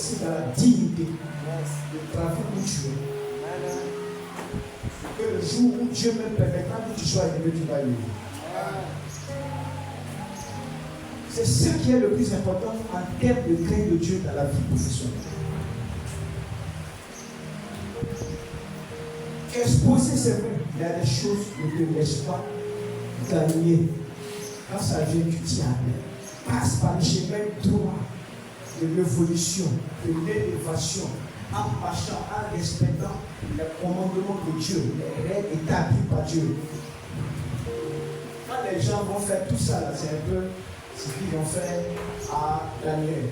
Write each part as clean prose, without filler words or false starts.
exercer dans la dignité le travail où tu es. Que le jour où Dieu me permettra que tu sois élevé, tu vas élever. C'est ce qui est le plus important en termes de crainte de Dieu dans la vie professionnelle. Exposer, c'est vrai, il y a des choses que tu ne laisses pas gagner. Quand ça vient, tu t'y amènes. Passe par le chemin droit de l'évolution, de l'élévation, en marchant, en respectant les commandements de Dieu, les règles établies par Dieu. Quand les gens vont faire tout ça, là, c'est un peu ce qu'ils vont faire à Daniel.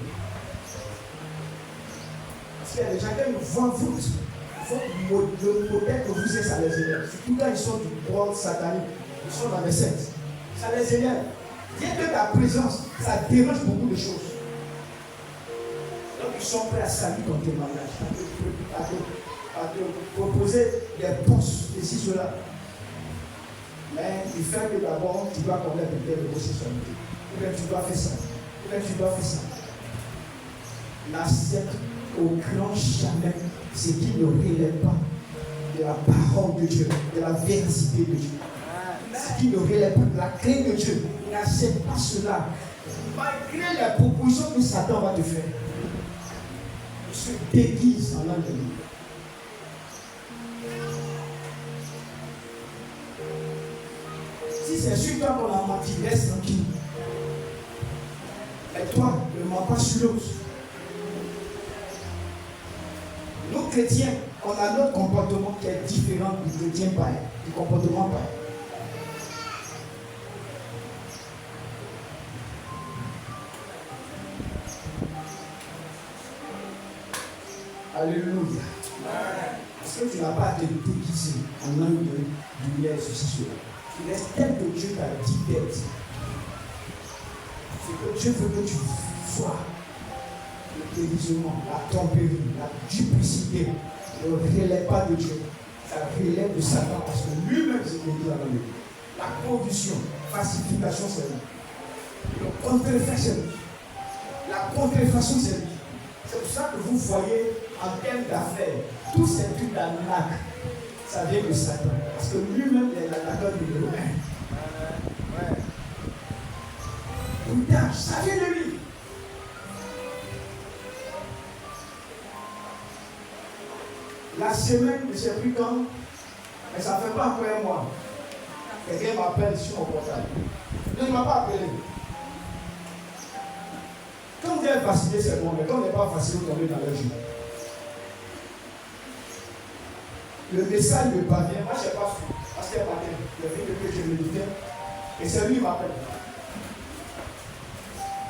Parce qu'il y a des gens qui voient le modèle que vous êtes, ça les élève. Surtout quand ils sont du monde satanique, ils sont dans les sectes. Ça les élève. Rien que ta présence, ça dérange beaucoup de choses. Donc ils sont prêts à saluer ton témoignage, à te proposer des postes, ceci, cela. Mais il fait que d'abord, tu dois connaître peut-être de responsabilités. Ou bien tu dois faire ça. Ou bien tu dois faire ça. N'accepte au grand jamais ce qui ne relève pas de la parole de Dieu, de la véracité de Dieu. Ce qui ne relève pas de la crainte de Dieu. N'accepte pas cela. Malgré les propositions que Satan va te faire. Il se déguise en l'âme de Dieu. Si c'est sur toi qu'on a menti, reste tranquille. Mais toi, ne mens pas sur l'autre. Nous chrétiens, on a notre comportement qui est différent du chrétien païen, du comportement païen. Alléluia. Parce que tu n'as pas à te déguiser en homme de lumière, ceci, cela. Tu restes tel que Dieu t'a dit d'être. C'est que Dieu veut que tu sois le déguisement, la tromperie, la duplicité. Ne relève pas de Dieu. Ça relève de Satan parce que lui-même s'est déguisé dans lui. La condition, falsification, c'est lui. Le contrefait, c'est lui. La contrefaçon, c'est lui. C'est pour ça que vous voyez en termes d'affaires, tous ces trucs d'arnaque, ça vient de Satan. Parce que lui-même est l'arnaqueur numéro 1. Bouddhage, ça vient de lui. La semaine, je ne sais plus quand, mais ça ne fait pas encore un mois. Quelqu'un m'appelle sur mon portable. Il ne m'a pas appelé. Quand vous êtes vacciné, c'est bon, mais quand on n'est pas vacciné, vous tombez dans le jeu. Le message me parvient, moi je n'ai pas su, parce qu'un matin, il a fait que je méditais, et c'est lui qui m'appelle.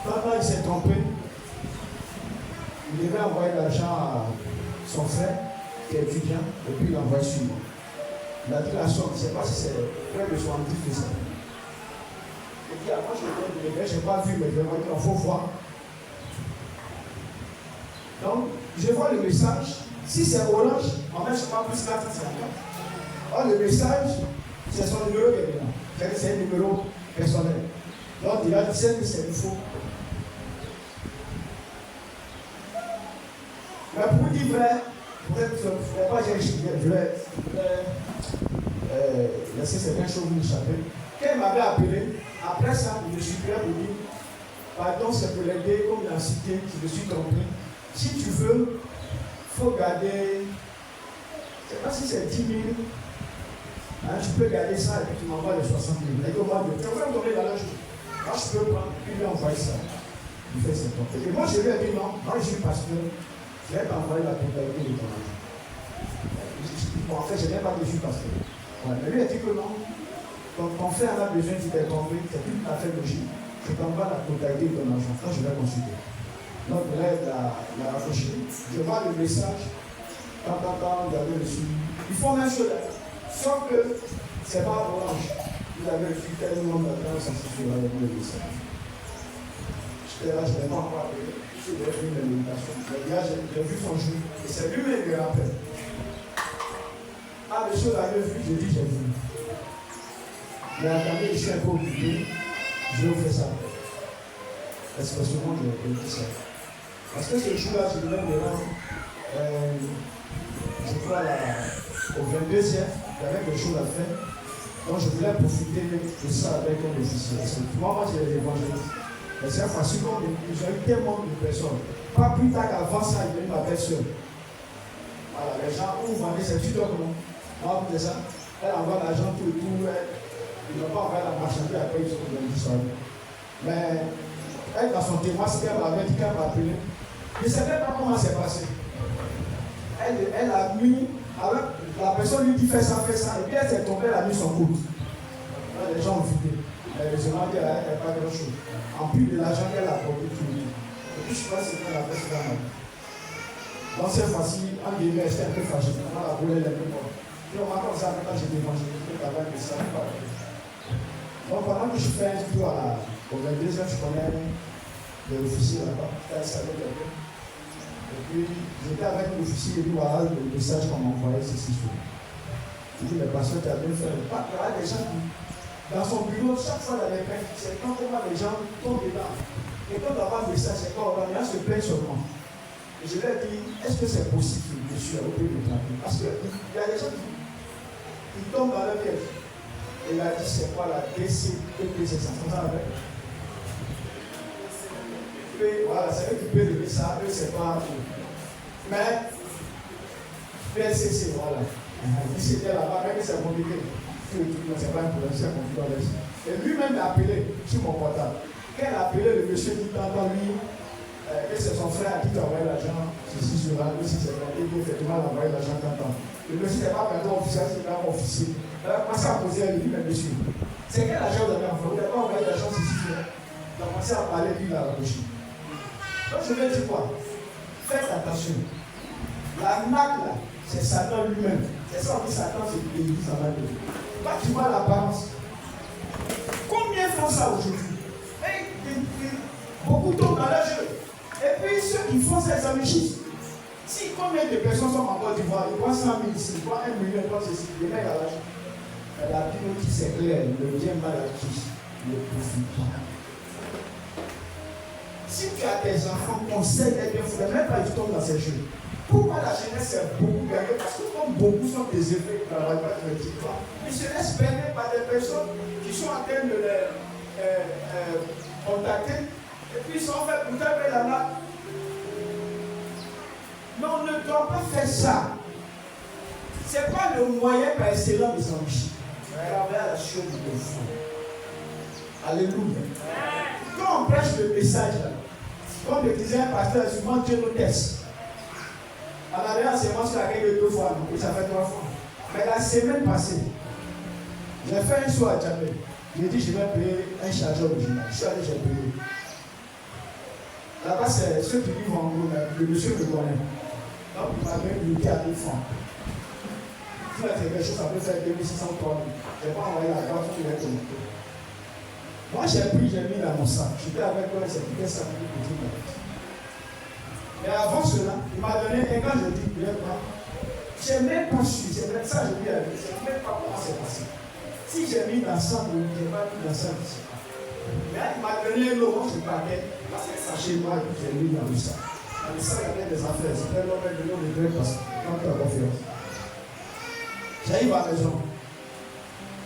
Quand il s'est trompé, il devait envoyer l'argent à son frère, qui est étudiant, et puis il l'a envoyé sur moi. Il a dit la somme, je ne sais pas si c'est près de 70 %. Il dit, avant je n'ai pas vu, mais je vais voir, il faut voir. Donc, je vois le message. Si c'est orange, en fait, je ne sais pas plus 450. Or, le message, c'est son numéro qui est dedans. C'est un numéro personnel. Donc, il a dit, c'est faux. Mais pour dire vrai, peut-être que je ne vais pas chercher, je vais laisser certaines choses vous échapper. Quand il m'avait appelé, après ça, je suis prêt pour dire, pardon, c'est pour l'aider, comme il a cité, je me suis trompé. Si tu veux, il faut garder, je ne sais pas si c'est 10 000, hein, tu peux garder ça et puis tu m'envoies les 60 000. Et moi, tu vas me donner dans la journée. Moi, je peux prendre, puis lui envoyer ça. Il fait ses comptes. Et moi, je lui ai dit non, moi, je suis pasteur, je vais t'envoyer la totalité de ton argent. Bon, en fait, je n'ai pas de pasteur. Ouais, mais lui a dit que non. Donc, ton frère a besoin de t'être compris, c'est tout à fait logique. Je t'envoie la totalité de ton argent. Quand je vais consulter. Donc là, il a rafraîchi. Je vois le message. Quand vous avez reçu. Ils font même chose. Sauf que ce n'est pas orange. Vous avez reçu tellement d'argent, ça se fait avec le message. J'étais là, je n'ai pas encore appelé. J'ai vu une méditation. Le gars, j'ai vu son jour. Et c'est lui-même qui me rappelle. Ah, monsieur l'avait vu, j'ai dit, j'ai vu. Mais attendez, je suis un peu occupé. Je vais vous faire ça. Parce que souvent, je dis ça. Parce que ce jour-là, je devais me rendre, je crois, au 22e, j'avais quelque chose à faire. Donc je voulais profiter de ça avec un officier. Parce que moi, j'ai les évangélistes. Mais c'est facile comme ils ont eu tellement de personnes. Pas plus tard qu'avant ça, il y a eu ma belle-sœur. Voilà, les gens, où vous vendez ces tutos, comment? Moi, vous ça, elle envoie l'argent tout et tout. Ils n'ont pas envoyé la marchandise, après ils sont venus disparu. Mais elle, dans son témoin, ce qu'elle m'avait dit, qu'elle m'a appelé. Je ne savais pas comment c'est passé. Elle a mis, avec la personne lui dit fais ça, et puis elle s'est tombée, elle a mis son coude. Là, les gens ont vidé. Heureusement qu'elle n'a pas grand chose. En plus de l'argent qu'elle a apporté tout le monde. Et puis je sais pas si elle a fait ça. Donc cette fois-ci, en guillemets, j'étais un peu fâché. On a roulé les mêmes mots. Puis on m'a comme ça, quand j'étais évangélisé, avec ça. Donc pendant que je fais un tour au 22e, je connais l'officier là-bas. Et puis j'étais avec l'officier et puis voilà le message qu'on m'envoyait, c'est si sûr. Je dis, mais pasteur, tu as bien fait. Il y a des gens qui, dans son bureau, chaque fois il y a des plaintes, c'est quand les gens tombent dedans. Et quand on a un message, c'est quand on va se plaindre seulement. Et je lui ai dit, est-ce que c'est possible que je suis au pays de Trappé? Parce qu'il y a des gens qui tombent dans le piège. Et il a dit, c'est quoi la DCPP, c'est ça, avec. Voilà, c'est eux qui peuvent lever ça, eux, c'est pas eux. Mais, PSCC, voilà. Il c'était là-bas, même si c'est compliqué. C'est pas un problème, c'est compliqué. Et lui-même m'a appelé sur mon portable. Quand il a appelé, le monsieur dit dans lui, que c'est son frère qui t'a envoyé l'argent, ceci, cela, lui, si c'est vrai, il dit effectivement, il a envoyé l'argent tant. Le monsieur n'est pas maintenant officiel, c'est pas officier. Alors, commencé à poser à lui, mais monsieur, c'est quel argent vous avez envoyé? Vous n'avez pas envoyé l'argent, ceci, cela. Il a commencé à parler, puis il a raccroché. Donc je vais dire quoi? Faites attention. L'arnaque là, c'est Satan lui-même. C'est ça que Satan c'est l'église en la vie. Quand tu vois l'apparence, combien font ça aujourd'hui? Beaucoup tombent dans leur jeu. Et puis ceux qui font ces amichistes, si combien de personnes sont en Côte d'Ivoire, ils voient 100 000 ici, ils voient 1 million, ils voient ceci, les mecs à l'âge. La Bible qui c'est clair, le bien mal acquis, ne profite pas. Si tu as des enfants, conseille les bien, il ne faut même pas qu'ils tombent dans ces jeux. Pourquoi la jeunesse est beaucoup gagnée? Parce que comme beaucoup sont des effets qui ne travaillent pas sur le territoire, ils se laissent peiner par des personnes qui sont en train de les contacter et puis ils sont faits pour taper la main. Mais on ne doit pas faire ça. Ce n'est pas le moyen par excellence de s'enrichir. Travailler à la chose de l'enfant. Alléluia. Quand on prêche le message, comme le disait un pasteur, souvent Dieu nous teste. En arrière, c'est moi qui l'ai 2 fois, et ça fait 3 fois. Mais la semaine passée, j'ai fait un soir à Djabé. J'ai dit, je vais payer un chargeur original. Je suis allé, j'ai payé. Là-bas, c'est ceux qui vivent en gros, le monsieur me connaît. Donc, il m'avait limité à 2 francs. Si la quelque chose, ça peut faire 2600 tonnes. Je n'ai pas envoyé la carte qui est connectée. Moi, j'ai pris, j'ai mis dans mon sac. J'étais avec moi, c'est peut-être ça qui est petit. Mais avant cela, il m'a donné, et quand je dis, je n'ai même pas su, c'est même ça, je dis à lui, je ne sais même pas comment c'est passé. Si j'ai mis dans ça, je n'ai pas mis dans ça, je ne sais pas. Mais il m'a donné l'eau, moi je parlais, là c'est sachet moi, j'ai mis dans le sac. Dans le sac, il y avait des affaires, c'était l'homme de l'eau de grec parce que quand tu as confiance. J'arrive à la maison,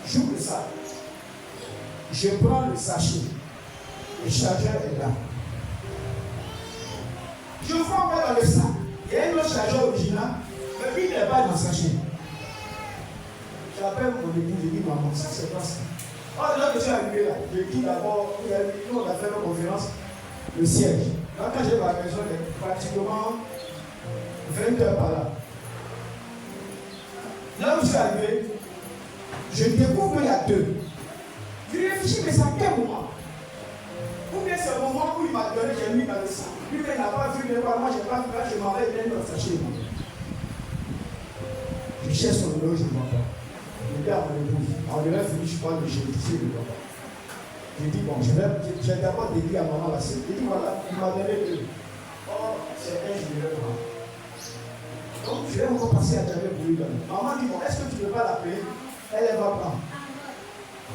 j'ouvre le sac, je prends le sachet, le chargeur est là. Je vois encore dans le sac, il y a un autre chargeur original, mais lui il n'est pas dans le sachet. J'appelle mon épouse, je dis maman, ça c'est pas ça. Oh, là que je suis arrivé là, je dis d'abord, nous on a fait nos conférences, le siège. Là quand j'ai ma maison, il est pratiquement 20 heures par là. Là où je suis arrivé, je découvre qu'il y a 2. Je réfléchis, mais c'est à quel moment? Ou bien c'est au moment où il m'a donné, j'ai mis dans le sac. Lui, il n'a pas vu, moi je n'ai pas vu, là je m'en vais bien dans le sachet. Je cherche son numéro, je ne vois pas. Je dis à mon épouse, on aurait fini, je crois, de chez le ne vois pas. J'ai dit, bon, j'ai d'abord décrit à maman la scène. J'ai dit, voilà, il m'a donné 2. Oh, c'est un, je ne vais pas. Donc, je vais encore passer à Djabé pour lui donner. Maman dit, bon, est-ce que tu ne veux pas la payer? Elle va prendre.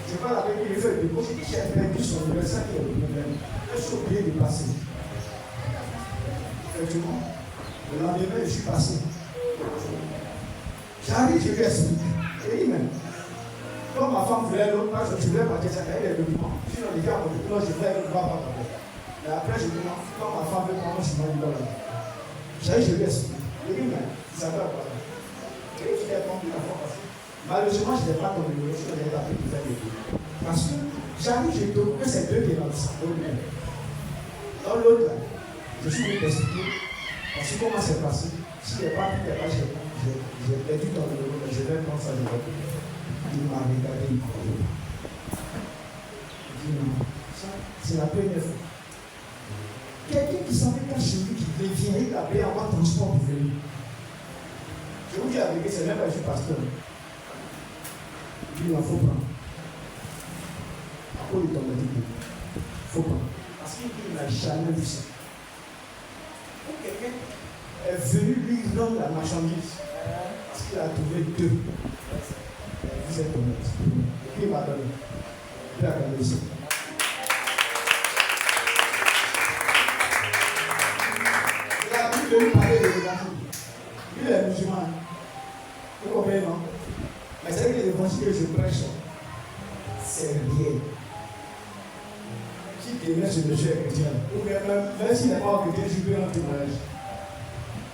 Je ne vais pas la payer, il fait le dépôt. J'ai dit, j'ai perdu son numéro, ça qui est le problème. Je suis obligé de passer. Effectivement. Le lendemain, je suis passé. J'arrive, je lui explique. Et il même. Comme ma femme voulait l'autre, je voulais partir, ça cahier les documents. Sinon, les gars, je voulais l'autre, pas parler. Mais après, je dis non, comme ma femme veut prendre, je m'en vais là. J'arrive, je lui explique. Et il même, ça va pas. Et je l'ai compris la fois passée. Malheureusement, je n'ai pas ton numéro, je l'ai appelé pour faire des trucs. Parce que j'arrive, je trouve que c'est deux qui sont dans le salon. Dans l'autre, je suis venu t'expliquer. Parce que comment c'est passé, si je n'ai pas pris tes pages, j'ai perdu ton numéro, mais je vais prendre ça de l'autre. Il m'a regardé, il m'a dit. Il dit non, ça, c'est la première fois. Quelqu'un qui savait qu'à chez lui, qui vient, il a payé avoir transport pour venir. Je vous dis la vérité, c'est même pas je suis pasteur. Il faut prendre. À cause de ton métier, il faut prendre. Parce qu'il n'a jamais vu ça. Quelqu'un est venu lui rendre la marchandise. Parce qu'il a trouvé deux. Vous êtes honnête. Et puis il m'a donné. Il a regardé ici. Il a pu venir parler de l'évangile. Il est musulman. Vous comprenez, non? Mais c'est que l'évangile que je prêche, c'est rien. Qui témoigne sur le jeu chrétien, ou même s'il n'est pas chrétien, je peux en témoignage.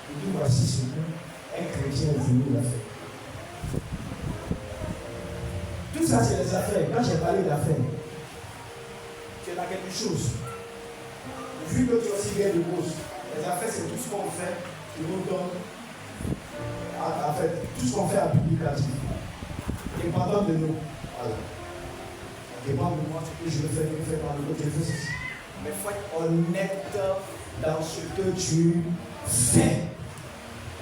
Il dit voici ce que un chrétien est venu la faire. Tout ça, c'est les affaires. Quand j'ai parlé d'affaires, tu es dans quelque chose. Vu que tu as aussi bien de cause, les affaires, c'est tout ce qu'on fait qui nous donne. En fait, tout ce qu'on fait à publicatif. Dépendant de nous. Voilà. Dépend de moi, ce que je veux faire, je fais par le côté, je fais ceci. Mais il faut être honnête dans ce que tu fais.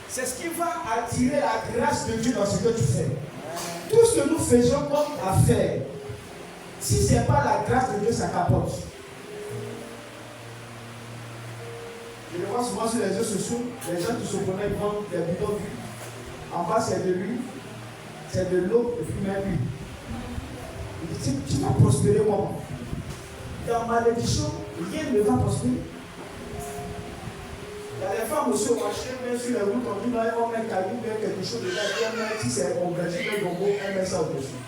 C'est ce qui va attirer la grâce de Dieu dans ce que tu fais. Tout ce que nous faisons comme affaire, si ce n'est pas la grâce de Dieu, ça capote. Je le vois souvent sur les réseaux sociaux, les gens qui se connectent vendent des bidons d'huile. En bas, c'est de l'huile, c'est de l'eau, et puis même lui. Tu vas prospérer comment? Dans malédiction, rien ne va prospérer. Il y a des femmes aussi au marché, même sur les routes, on dit non, on met caillou, bien quelque chose de là, si c'est converti, le gombo, on met ça au-dessus.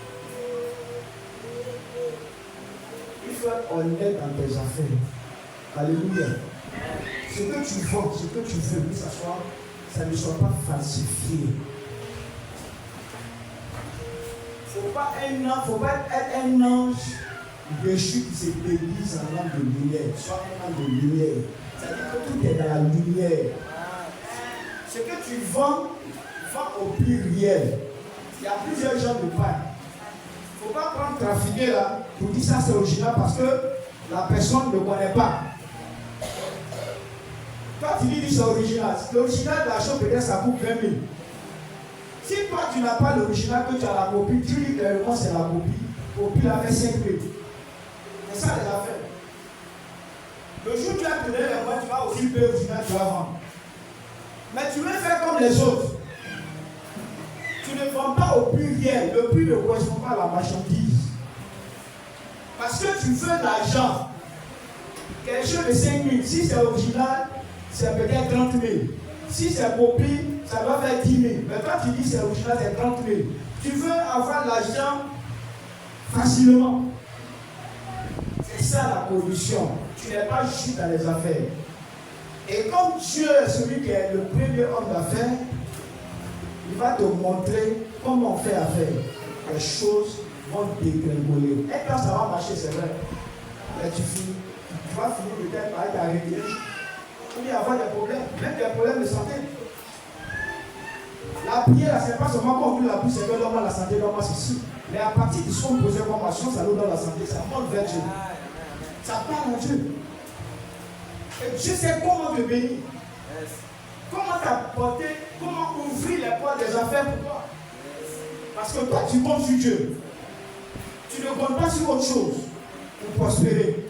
Il faut être honnête dans tes affaires. Alléluia. Ce que tu vends, ce que tu veux, que ça ne soit pas falsifié. Il ne faut pas être un ange déchu qui se déguise en âme de lumière. Sois un âme de lumière. C'est-à-dire que tout est dans la lumière. Ce que tu vends, vends au pluriel. Il y a plusieurs genres de pain. Il ne faut pas prendre trafiquer là pour dire ça c'est original parce que la personne ne connaît pas. Toi tu dis c'est original. L'original de la chose peut-être ça coûte 20 000. Si toi tu n'as pas l'original, que tu as la copie, tu dis clairement c'est la copie. Copie la fait 5 000. C'est ça les affaires. Le jour où tu as donné les moyens, tu vas aussi payer l'original, tu vas vendre. Mais tu veux faire comme les autres. Tu ne vends pas au pluriel. Le prix ne correspond pas à la marchandise. Parce que tu veux l'argent. Quelque chose de 5 000. Si c'est original, c'est peut-être 30 000. Si c'est copie, ça va faire 10 000. Mais quand tu dis c'est original, c'est 30 000. Tu veux avoir l'argent facilement. C'est ça la pollution. Tu n'es pas juste dans les affaires. Et comme Dieu est celui qui est le premier homme d'affaires, il va te montrer comment on fait affaire. Les choses vont dégringoler. Et quand ça va marcher, c'est vrai. Mais tu vas finir peut-être par être arrêté. Il va y avoir des problèmes, même des problèmes de santé. La prière, ce n'est pas seulement quand on dit la prière, c'est que l'homme a la santé, l'homme a ceci. Mais à partir de ce qu'on posait comme action, ça nous donne la santé, ça monte vers Dieu. Ça parle à Dieu. Et Dieu sait comment te bénir. Comment t'apporter, comment ouvrir les portes des affaires pour toi. Parce que toi, tu comptes sur Dieu. Tu ne comptes pas sur autre chose pour prospérer.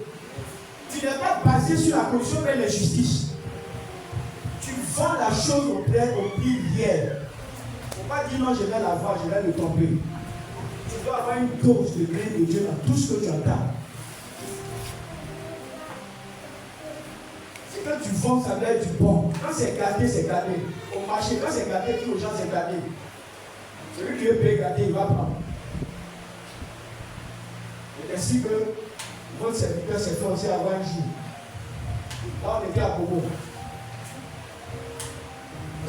Tu n'es pas basé sur la corruption mais la justice. Tu vends la chose au pluriel. Il ne faut pas dire non, je vais la voir, je vais le tromper. Tu dois avoir une dose de grain de Dieu dans tout ce que tu entends. Si quand tu vends, ça doit être du bon. Quand c'est gâté, c'est gâté. Au marché, quand c'est gâté, dis aux gens c'est gâté. Celui qui veut payer gâté, il va prendre. Et ainsi que votre serviteur s'est fait aussi avoir un jour. Là, on était à Bobo.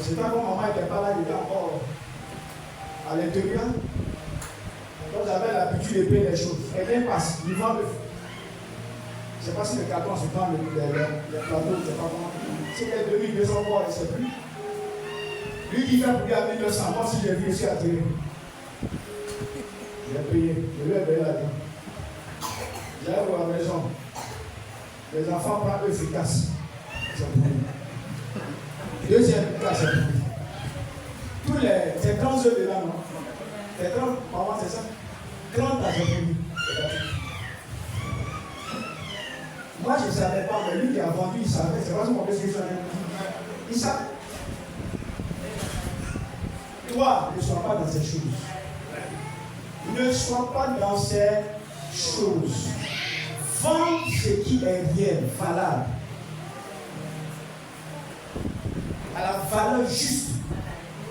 C'est quand maman n'était pas là, il était encore à l'intérieur. Donc j'avais l'habitude de payer les choses. Quelqu'un passe, il vend le. Je ne sais pas si le carton se prend le plateau, je ne sais pas comment. Si les 2200 quoi, je ne sais plus. Lui qui fait pour lui à 1900, moi si j'ai vu, je suis attiré. J'ai payé, je lui ai payé là-dedans. J'arrive à la maison. Les enfants prennent efficace. C'est pourri. Deuxième cas, c'est pourri. Tous les. C'est 30 œufs dedans, non? C'est 30, maman, c'est ça? 30 à c'est pourri. Moi, je ne savais pas, mais lui qui a vendu, il savait. C'est pas ce qu'on peut se dire. Il savait. Toi, ne sois pas dans ces choses. Ne sois pas dans ces choses. Vends ce qui est réel, valable. À la valeur juste.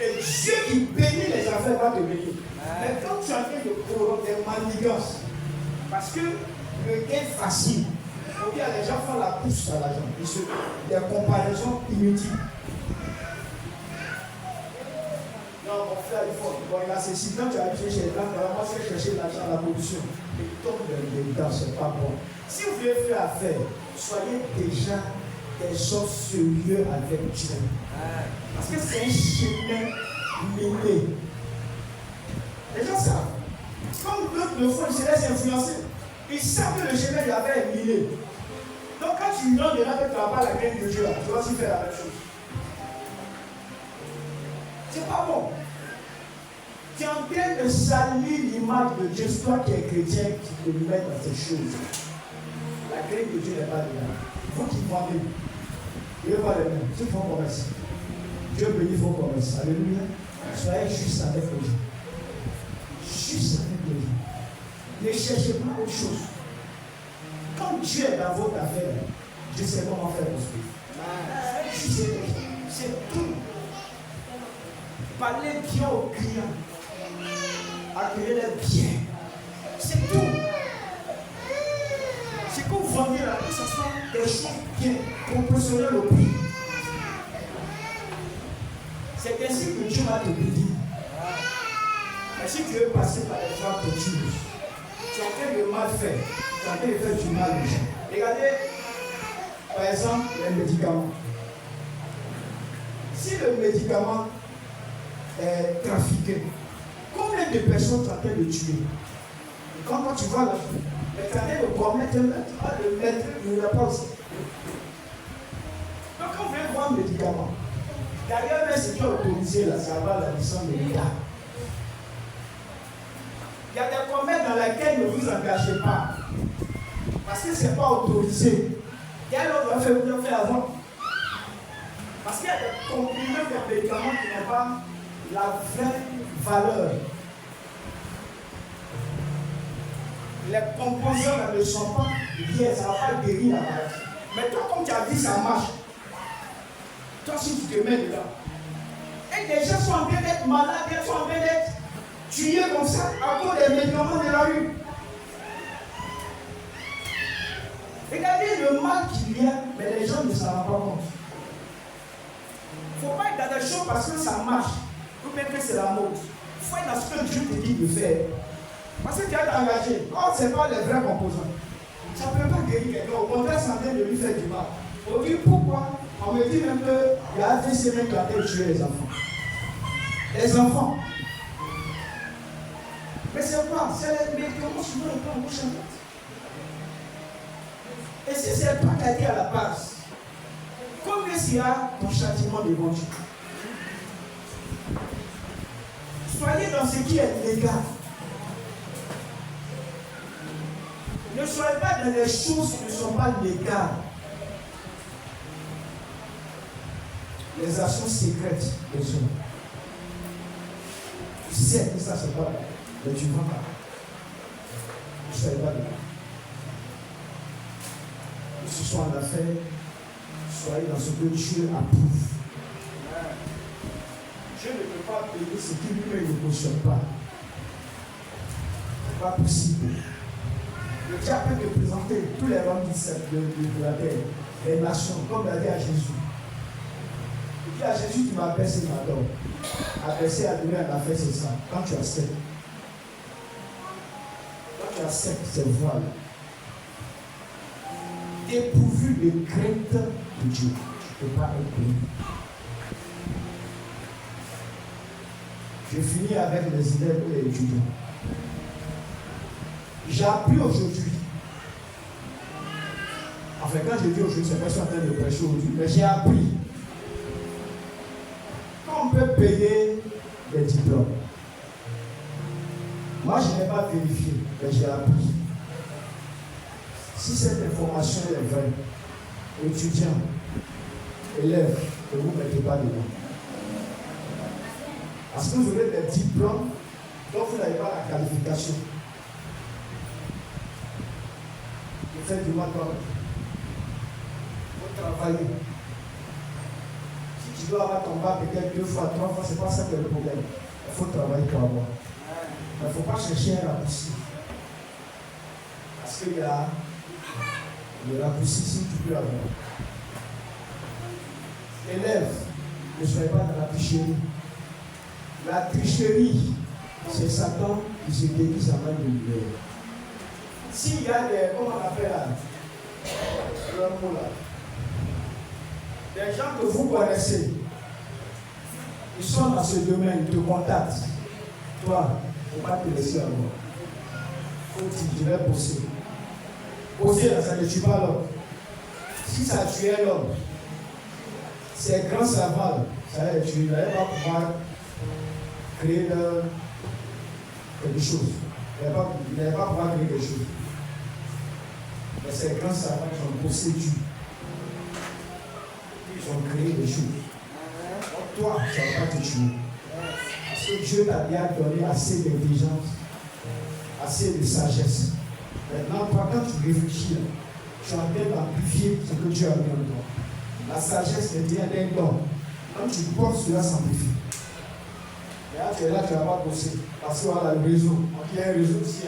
Et Dieu qui bénit les affaires va te bénir. Mais quand tu as fait de corrompre des manigances, parce que le gain facile, les gens font la course à l'argent. Des comparaisons inutiles. Non, mon frère, il faut. Bon, il a ceci. Quand tu as acheté chez les blancs, moi, je vais chercher l'argent à la production. Et tombe dedans, c'est pas bon. Si vous voulez faire affaire, soyez déjà des gens sérieux avec Dieu. Parce que c'est un chemin miné. Les gens savent. Comme d'autres le font, ils se laissent influencer. Ils savent que le chemin de la paix est miné. Donc quand tu donnes de là que tu n'as pas la graine de Dieu, là, tu vas aussi faire la même chose. C'est pas bon. Tu es en train de salir l'image de Dieu. C'est toi qui es chrétien qui te mets dans ces choses. La graine de Dieu n'est pas dedans. Vous qui vendez, Dieu va les mêmes. Ceux qui font commerce. Dieu bénit vos commerces. Alléluia. Soyez juste avec les gens. Juste avec les gens. Ne cherchez pas autre chose. Quand Dieu est dans votre affaire, Dieu sait comment faire prospérer. C'est tout. Parlez bien aux clients. Accueillez-les bien. C'est tout. C'est que vous vendez là, que ce soit des choses bien, proportionnelles au prix. C'est ainsi que Dieu va te bénir. Mais si tu veux passer par les gens que tu es en train de mal faire, tu es en train de faire du mal aux gens. Regardez, par exemple, les médicaments. Si le médicament est trafiqué, combien de personnes sont en train de tuer? Et quand tu vois là, mais tu es en train de commettre le mettre, il ne l'a pas aussi. Donc quand vous voulez voir un médicament, d'ailleurs, même ce qui est autorisé là, ça va la licence de l'État. Il y a des commerces dans lesquels ne vous engagez pas. Parce que ce n'est pas autorisé. Il y a l'autre qui va faire avant. Parce qu'il y a des comprimés de médicaments qui n'ont pas la vraie valeur. Les composants ne sont pas liés, ça ne va pas guérir la maladie. Mais toi, comme tu as dit, ça marche. Toi, si tu te mets dedans. Et les gens sont en train d'être malades, ils sont en train d'être tués comme ça à cause des médicaments de la rue. Regardez le mal qu'il y a, mais les gens ne s'en rendent pas compte. Il ne faut pas être dans des choses parce que ça marche, ou bien que c'est la mode. Il faut être dans ce que Dieu te dit de faire. Parce que tu as engagé. Or, ce n'est pas les vrais composants. Ça ne peut pas guérir quelqu'un. Au contraire, c'est en train de lui faire du mal. On dit pourquoi? On me dit même qu'il y a des semaines qui ont été tués les enfants. Les enfants. Mais c'est quoi? C'est les médicaments souvent ils prennent en bouche en tête. Et si c'est toi qui as dit à la base, combien sera ton châtiment devant Dieu? Soyez dans ce qui est légal. Ne soyez pas dans les choses qui ne sont pas légales. Les actions secrètes des hommes. Tu sais que ça c'est pas là, mais tu ne vas pas. Ne soyez pas là. Que ce soit en affaires, que soyez dans ce que Dieu approuve. Dieu ne peut pas payer ce qui lui ne cautionne pas. Ce n'est pas possible. Le diable peut te présenter tous les rangs de la terre, les nations, comme il a dit à Jésus. Il dit à Jésus, tu m'as abaissé, tu m'adores. Abaissé à donner à la fête, c'est ça. Quand tu acceptes. Quand tu acceptes ces voies-là, dépourvu de crainte de Dieu, tu ne peux pas être béni. Je finis avec les élèves et les étudiants. J'ai appris aujourd'hui, enfin quand je dis aujourd'hui, c'est pas que je suis en train de prêcher aujourd'hui, mais j'ai appris qu'on peut payer des diplômes. Moi je n'ai pas vérifié, mais j'ai appris. Si cette information est vraie, étudiants, élèves, ne vous mettez pas dedans. Parce que vous avez des diplômes dont vous n'avez pas la qualification. Vous faites du mal quand même. Vous travaillez. Si tu dois avoir ton bac peut-être 2 fois, 3 fois, c'est pas ça qui est le problème. Il faut travailler pour avoir. Il ne faut pas chercher un raccourci. Parce qu'il y a le raccourci si tu peux avoir. Élèves, ne soyez pas dans la tricherie. La tricherie, c'est Satan qui se déguise en main de lumière. S'il y a des, comment on appelle là, des gens que vous connaissez, ils sont dans ce domaine, ils te contactent. Toi, il ne faut pas te laisser avoir. Il faut que tu devais bosser. Bosser, ça ne tue pas l'homme. Si ça tuait l'homme, c'est grand savant, ça va tuer, il n'allait pas pouvoir créer quelque chose. Il n'allait pas pouvoir créer quelque chose. Mais ces grands savants qui ont bossé Dieu. Ils ont créé des choses. Donc toi, ça ne va pas te tuer. Parce que Dieu t'a bien donné assez d'intelligence, assez de sagesse. Maintenant, toi, quand tu réfléchis, tu es en train d'amplifier ce que Dieu a mis en toi. La sagesse devient un don. Quand tu portes, cela s'amplifie. Et là, tu es là, tu ne vas pas bosser. Parce que voilà le réseau. Donc il y a un réseau ici.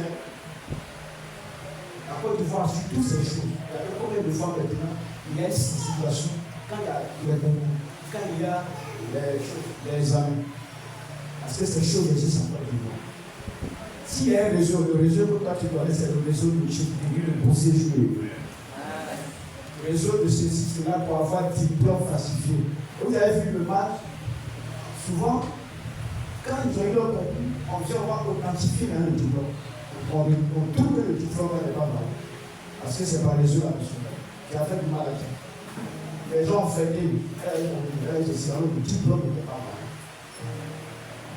À Côte d'Ivoire, sur toutes ces choses. Il y a combien de fois maintenant, il y a une situation, quand il y a les concours, quand il y a les examens. Parce que ces choses existent en Côte d'Ivoire. S'il y a un réseau, le réseau que toi tu connais, c'est le réseau de Dieu qui dit le bosser jouer. Le réseau de ceci, cela pour avoir diplôme falsifié. Vous avez vu le match, souvent, quand ils ont eu leur concours, on vient voir authentifier dans le diplôme. On trouve que le diplôme n'est pas mal. Parce que c'est par les yeux là-dessus. Qui a fait du mal à qui. Les gens ont fait des le diplôme n'était pas mal.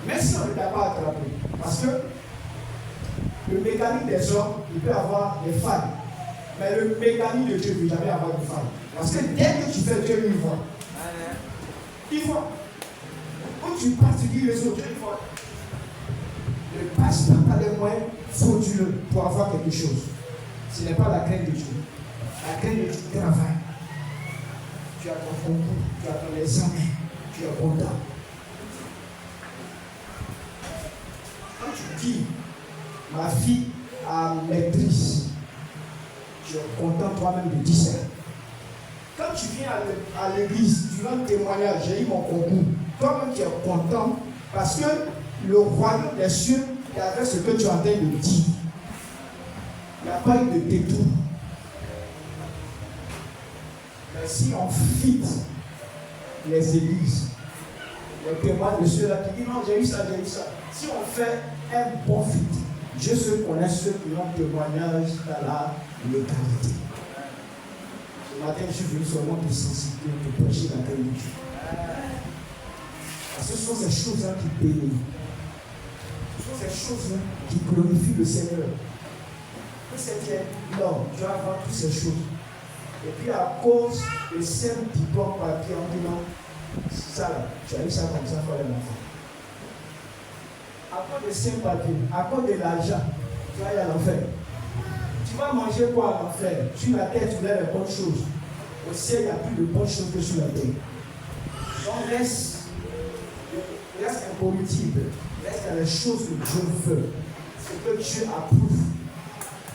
Mais si on ne t'a pas attrapé, parce que le mécanique des hommes, il peut avoir des failles. Mais le mécanique de Dieu ne peut jamais avoir de failles. Parce que dès que tu fais Dieu, il voit. Il voit. Quand tu passes, tu dis les autres, Dieu, il voit. Ne passe pas par les moyens frauduleux pour avoir quelque chose. Ce n'est pas la crainte de Dieu. La crainte de Dieu travaille. Tu as ton concours, tu as ton examen, tu es content. Quand tu dis, ma fille a maîtrise, tu es content toi-même de dire ça. Quand tu viens à l'église, tu rends témoignage, j'ai eu mon concours, toi-même tu es content parce que le royaume des cieux est avec ce que tu es en train de dire. Il n'y a pas eu de détour. Mais si on fit les églises, les témoins de ceux-là qui disent non, j'ai eu ça, si on fait un bon fit, Dieu se connaît ceux qui ont témoignage dans la localité. Ce matin, je suis venu seulement pour sensibiliser, pour prêcher la paix de Dieu. Parce que ce sont ces choses-là qui bénissent. Ce sont ces choses-là qui glorifient le Seigneur. Le septième, non, tu vas voir toutes ces choses. Et puis à cause de ces diplômes papier, on dit non, ça là, tu as eu ça comme ça pour les enfants. À cause de ces papiers, à cause de l'argent, tu vas aller à l'enfer. Tu vas manger quoi à l'enfer? Sur la terre, tu voulais les bonnes choses. Au ciel, il n'y a plus de bonnes choses que sur la terre. Donc reste incorruptible. Reste dans les choses que Dieu veut. Ce que Dieu approuve.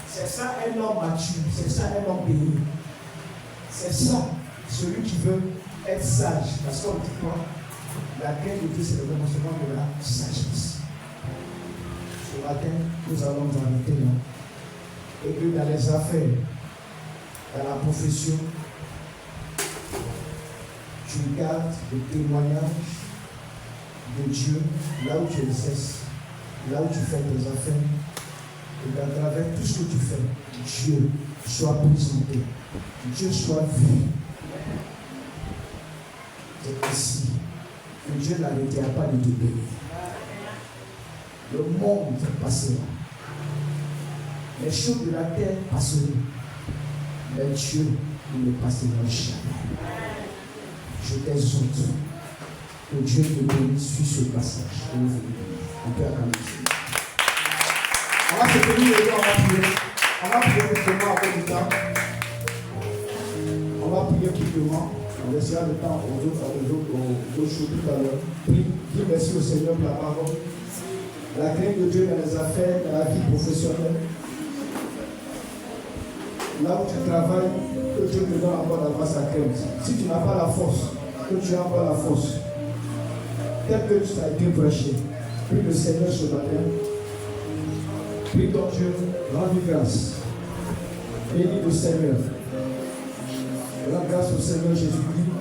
C'est ça un homme mature. C'est ça un homme béni. C'est ça celui qui veut être sage. Parce qu'on dit quoi? La crainte de Dieu, c'est le commencement de la sagesse. Ce matin, nous allons nous arrêter là. Et que dans les affaires, dans la profession, tu gardes le témoignage de Dieu là où tu exerces, là où tu fais tes affaires, et qu'à travers tout ce que tu fais, Dieu soit présenté, Dieu soit vu. C'est ainsi que Dieu n'arrêtera pas de te bénir. Le monde passera. Les choses de la terre passeront. Mais Dieu ne passera jamais. Je t'exhorte que Dieu te bénisse sur ce passage. On peut acclamer. On va se tenir et on va prier. On va prier justement avec le temps. On va prier purement. On laissera le temps aux autres choses tout à l'heure. Prie merci au Seigneur pour la parole. La crainte de Dieu dans les affaires, dans la vie professionnelle. Là où tu travailles, que Dieu te donne encore d'avoir sa crainte. Si tu n'as pas la force, que tu as encore la force. Tel que tu as été prêché, prie le Seigneur ce matin. Prie ton Dieu, rends-lui grâce. Bénis le Seigneur. Rends grâce au Seigneur Jésus-Christ.